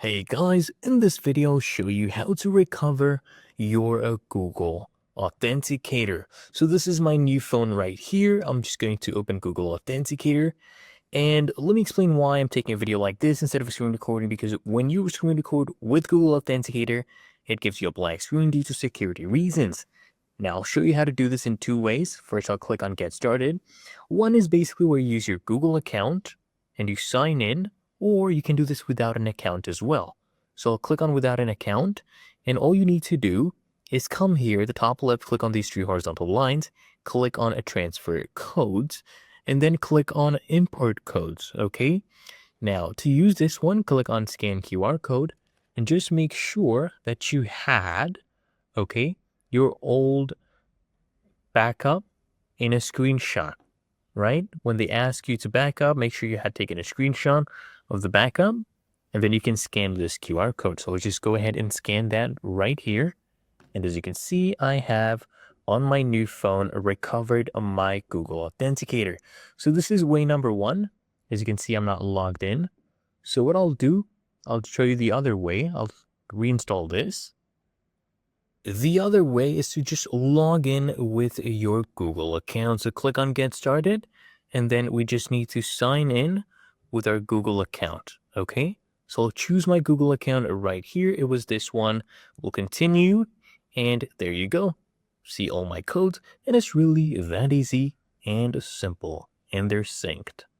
Hey guys, in this video I'll show you how to recover your Google Authenticator. So this is my new phone right here. I'm just going to open Google Authenticator and let me explain why I'm taking a video like this instead of a screen recording, because when you screen record with Google Authenticator, it gives you a black screen due to security reasons. Now I'll show you how to do this in two ways. First, I'll click on Get Started. One is basically where you use your Google account and you sign in, or you can do this without an account as well. So I'll click on Without an Account, and all you need to do is come here, the top left, click on these three horizontal lines, click on a Transfer Codes, and then click on Import Codes, okay? Now, to use this one, click on Scan QR Code, and just make sure that you had, okay, your old backup in a screenshot, right? When they ask you to back up, make sure you had taken a screenshot of the backup, and then you can scan this QR code. So let's just go ahead and scan that right here. And as you can see, I have on my new phone recovered my Google Authenticator. So this is way number one. As you can see, I'm not logged in. So what I'll do, I'll show you the other way. I'll reinstall this. The other way is to just log in with your Google account. So click on Get Started, and then we just need to sign in with our Google account, okay? So I'll choose my Google account right here. It was this one. We'll continue, and there you go. See all my codes, and it's really that easy and simple, and they're synced.